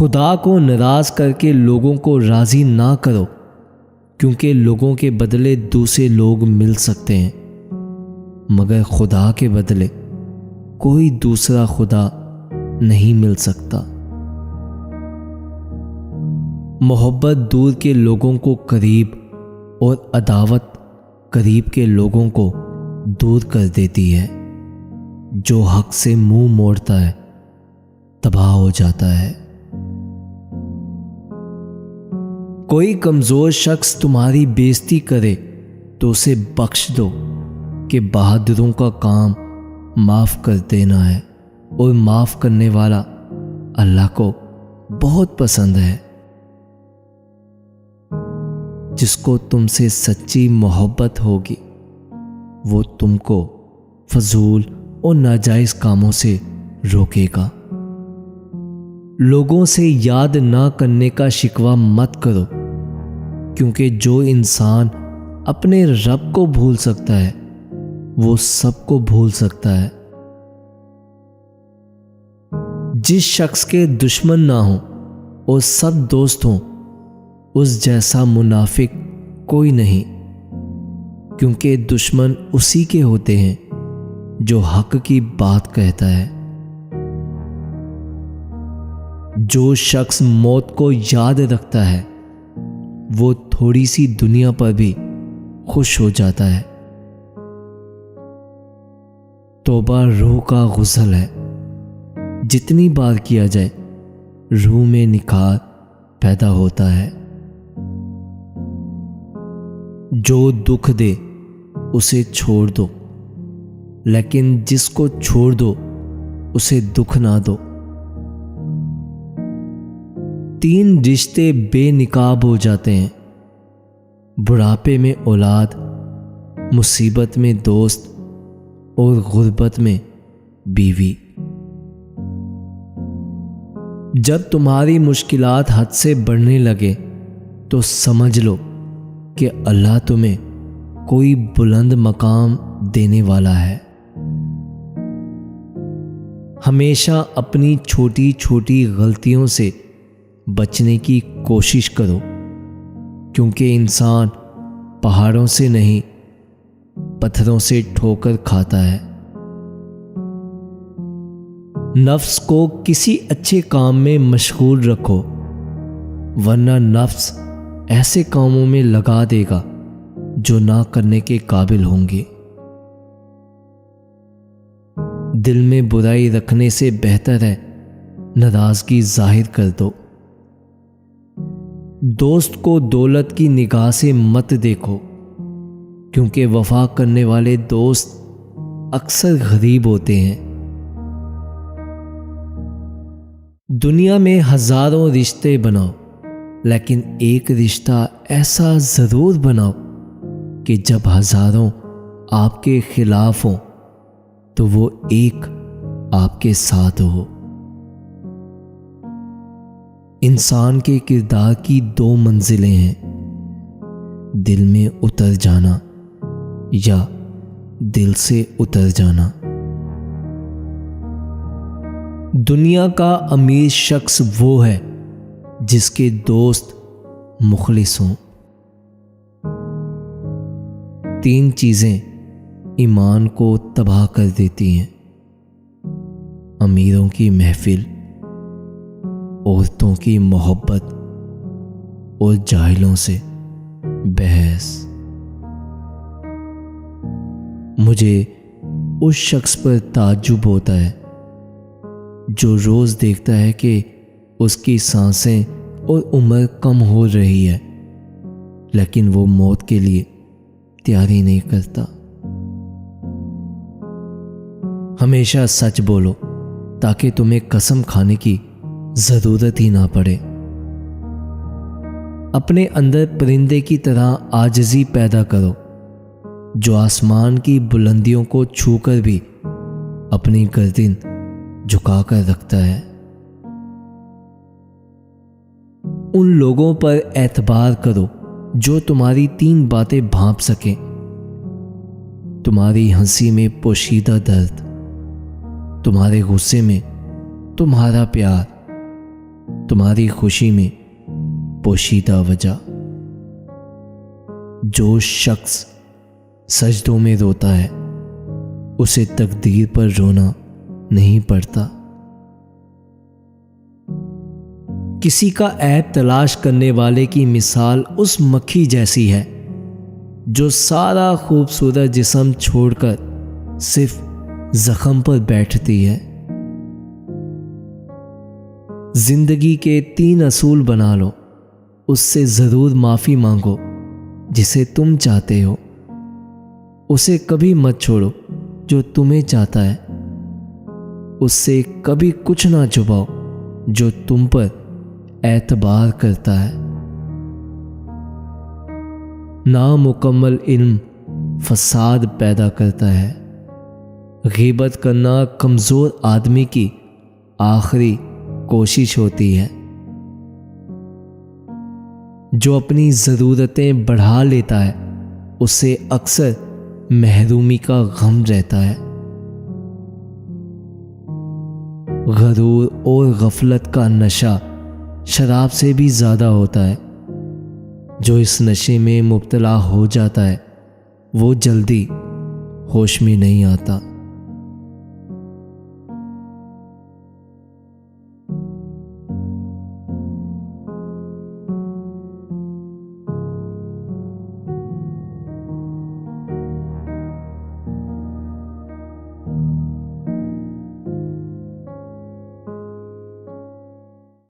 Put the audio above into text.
खुदा को नाराज़ करके लोगों को राज़ी ना करो, क्योंकि लोगों के बदले दूसरे लोग मिल सकते हैं, मगर खुदा के बदले कोई दूसरा खुदा नहीं मिल सकता। मोहब्बत दूर के लोगों को करीब और अदावत करीब के लोगों को दूर कर देती है। जो हक से मुंह मोड़ता है तबाह हो जाता है। कोई कमजोर शख्स तुम्हारी बेइज्जती करे तो उसे बख्श दो कि बहादुरों का काम माफ कर देना है और माफ करने वाला अल्लाह को बहुत पसंद है। जिसको तुमसे सच्ची मोहब्बत होगी वो तुमको फजूल और नाजायज कामों से रोकेगा। लोगों से याद ना करने का शिकवा मत करो, क्योंकि जो इंसान अपने रब को भूल सकता है वो सबको भूल सकता है। जिस शख्स के दुश्मन ना हो और सब दोस्त हों, उस जैसा मुनाफिक कोई नहीं, क्योंकि दुश्मन उसी के होते हैं जो हक की बात कहता है। जो शख्स मौत को याद रखता है वो थोड़ी सी दुनिया पर भी खुश हो जाता है। तौबा रूह का गुस्ल है, जितनी बार किया जाए रूह में निखार पैदा होता है। जो दुख दे उसे छोड़ दो, लेकिन जिसको छोड़ दो उसे दुख ना दो। 3 रिश्ते बेनिकाब हो जाते हैं: बुढ़ापे में औलाद, मुसीबत में दोस्त और गुर्बत में बीवी। जब तुम्हारी मुश्किलात हद से बढ़ने लगे तो समझ लो कि अल्लाह तुम्हें कोई बुलंद मकाम देने वाला है। हमेशा अपनी छोटी छोटी गलतियों से बचने की कोशिश करो, क्योंकि इंसान पहाड़ों से नहीं पत्थरों से ठोकर खाता है। नफ्स को किसी अच्छे काम में मशगूल रखो, वरना नफ्स ऐसे कामों में लगा देगा जो ना करने के काबिल होंगे। दिल में बुराई रखने से बेहतर है नाराजगी जाहिर कर दो। दोस्त को दौलत की निगाह से मत देखो, क्योंकि वफा करने वाले दोस्त अक्सर गरीब होते हैं। दुनिया में हजारों रिश्ते बनाओ, लेकिन एक रिश्ता ऐसा जरूर बनाओ कि जब हजारों आपके खिलाफ हो तो वो एक आपके साथ हो। इंसान के किरदार की 2 मंजिलें हैं: दिल में उतर जाना या दिल से उतर जाना। दुनिया का अमीर शख्स वो है जिसके दोस्त मुखलिस हों। 3 चीजें ईमान को तबाह कर देती हैं: अमीरों की महफिल, औरतों की मोहब्बत और जाहिलों से बहस। मुझे उस शख्स पर ताज्जुब होता है जो रोज देखता है कि उसकी सांसें और उम्र कम हो रही है, लेकिन वो मौत के लिए तैयारी नहीं करता। हमेशा सच बोलो ताकि तुम्हें कसम खाने की जरूरत ही ना पड़े। अपने अंदर परिंदे की तरह आजिज़ी पैदा करो, जो आसमान की बुलंदियों को छूकर भी अपनी गर्दन झुकाकर रखता है। उन लोगों पर एतबार करो जो तुम्हारी 3 बातें भांप सकें: तुम्हारी हंसी में पोशीदा दर्द, तुम्हारे गुस्से में तुम्हारा प्यार तुम्हारी खुशी में पोशीदा वजह। जो शख्स सजदों में रोता है उसे तकदीर पर रोना नहीं पड़ता। किसी का ऐब तलाश करने वाले की मिसाल उस मक्खी जैसी है जो सारा खूबसूरत जिस्म छोड़कर सिर्फ जख्म पर बैठती है। जिंदगी के 3 असूल बना लो, उससे ज़रूर माफ़ी मांगो जिसे तुम चाहते हो, उसे कभी मत छोड़ो जो तुम्हें चाहता है, उससे कभी कुछ ना छुपाओ जो तुम पर एतबार करता है। नामुकम्मल इल्म फसाद पैदा करता है। ग़ीबत करना कमज़ोर आदमी की आखिरी कोशिश होती है। जो अपनी ज़रूरतें बढ़ा लेता है उसे अक्सर महरूमी का गम रहता है। गरूर और गफलत का नशा शराब से भी ज़्यादा होता है। जो इस नशे में मुब्तला हो जाता है वो जल्दी होश में नहीं आता।